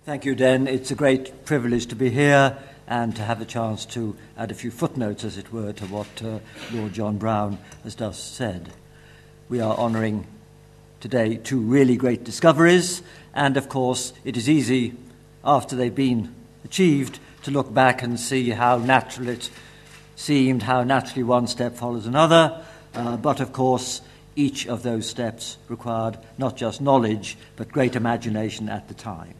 Thank you, Den. It's a great privilege to be here and to have the chance to add a few footnotes, as it were, to what Lord John Brown has just said. We are honouring today two really great discoveries, and of course it is easy, after they've been achieved, to look back and see how natural it seemed, how naturally one step follows another, but of course each of those steps required not just knowledge, but great imagination at the time.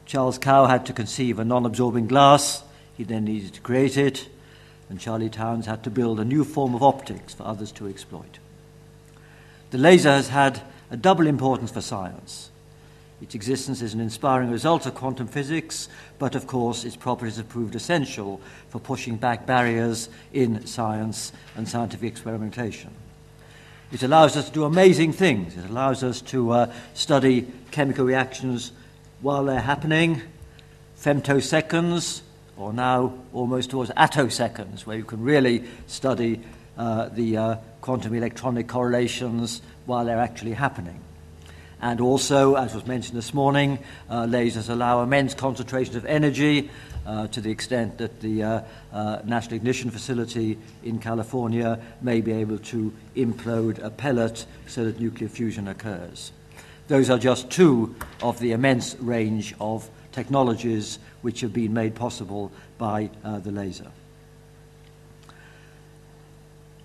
Charles Kao had to conceive a non-absorbing glass. He then needed to create it, and Charlie Towns had to build a new form of optics for others to exploit. The laser has had a double importance for science. Its existence is an inspiring result of quantum physics, but of course its properties have proved essential for pushing back barriers in science and scientific experimentation. It allows us to do amazing things. It allows us to study chemical reactions while they're happening, femtoseconds, or now almost towards attoseconds, where you can really study the quantum electronic correlations while they're actually happening. And also, as was mentioned this morning, lasers allow immense concentrations of energy to the extent that the National Ignition Facility in California may be able to implode a pellet so that nuclear fusion occurs. Those are just two of the immense range of technologies which have been made possible by the laser.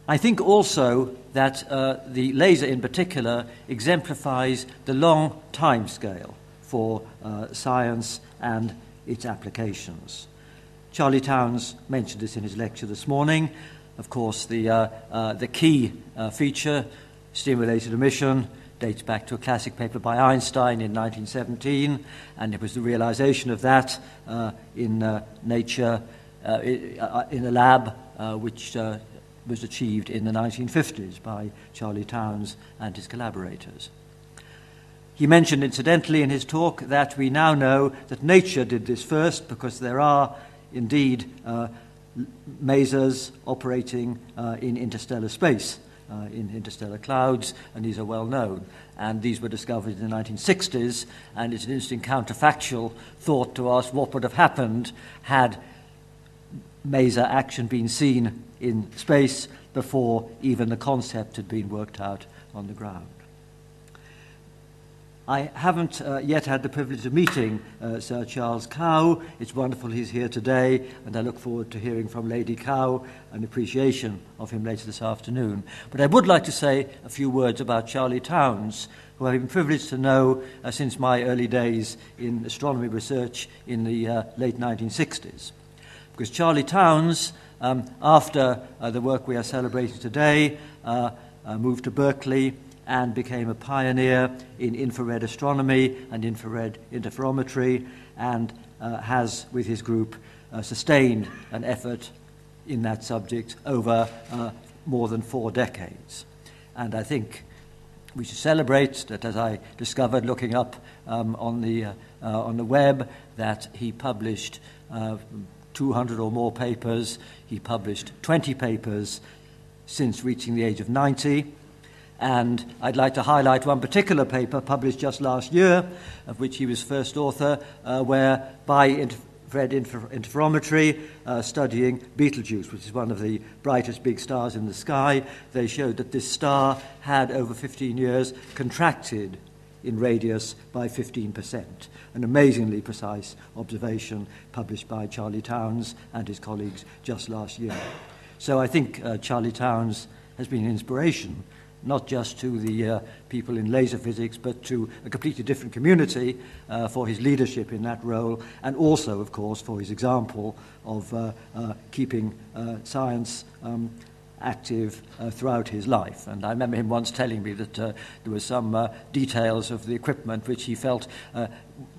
I think also that the laser in particular exemplifies the long time scale for science and its applications. Charlie Towns mentioned this in his lecture this morning. Of course, the key feature, stimulated emission, dates back to a classic paper by Einstein in 1917, and it was the realization of that in Nature, in a lab which was achieved in the 1950s by Charlie Towns and his collaborators. He mentioned incidentally in his talk that we now know that nature did this first, because there are indeed masers operating in interstellar space, in interstellar clouds, and these are well known. And these were discovered in the 1960s, and it's an interesting counterfactual thought to ask what would have happened had maser action been seen in space before even the concept had been worked out on the ground. I haven't yet had the privilege of meeting Sir Charles Kao. It's wonderful he's here today, and I look forward to hearing from Lady Kao an appreciation of him later this afternoon. But I would like to say a few words about Charlie Towns, who I've been privileged to know since my early days in astronomy research in the late 1960s. Because Charlie Towns, after the work we are celebrating today, moved to Berkeley and became a pioneer in infrared astronomy and infrared interferometry, and has, with his group, sustained an effort in that subject over more than 4 decades. And I think we should celebrate that, as I discovered looking up on the web, that he published 200 or more papers. He published 20 papers since reaching the age of 90. And I'd like to highlight one particular paper published just last year, of which he was first author, where by infrared interferometry, studying Betelgeuse, which is one of the brightest big stars in the sky, they showed that this star had, over 15 years, contracted in radius by 15%. An amazingly precise observation published by Charlie Towns and his colleagues just last year. So I think Charlie Towns has been an inspiration, not just to the people in laser physics, but to a completely different community for his leadership in that role, and also, of course, for his example of keeping science active throughout his life. And I remember him once telling me that there were some details of the equipment which he felt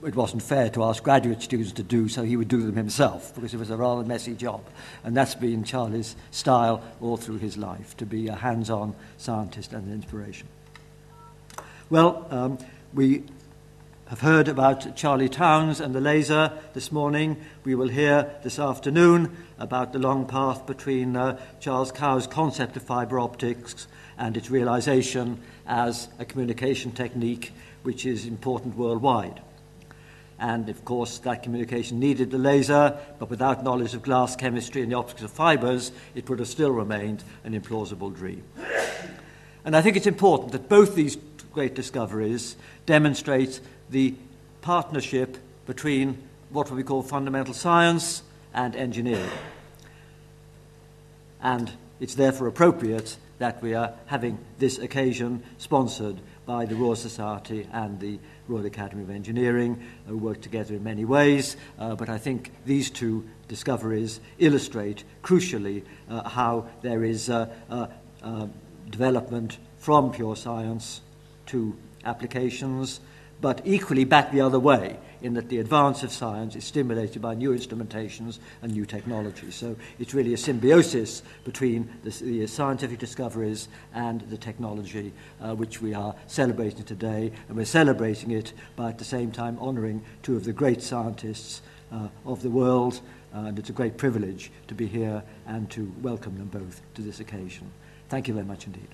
it wasn't fair to ask graduate students to do, so he would do them himself, because it was a rather messy job. And that's been Charlie's style all through his life, to be a hands-on scientist and an inspiration. Well, we have heard about Charlie Towns and the laser this morning. We will hear this afternoon about the long path between Charles Kao's concept of fibre optics and its realization as a communication technique which is important worldwide. and of course that communication needed the laser, but without knowledge of glass chemistry and the optics of fibres, it would have still remained an implausible dream. And I think it's important that both these great discoveries demonstrate the partnership between what we call fundamental science and engineering. And it's therefore appropriate that we are having this occasion sponsored by the Royal Society and the Royal Academy of Engineering, who work together in many ways, but I think these two discoveries illustrate crucially how there is development from pure science to applications, but equally back the other way, in that the advance of science is stimulated by new instrumentations and new technology. So it's really a symbiosis between the scientific discoveries and the technology which we are celebrating today, and we're celebrating it by at the same time honouring two of the great scientists of the world, and it's a great privilege to be here and to welcome them both to this occasion. Thank you very much indeed.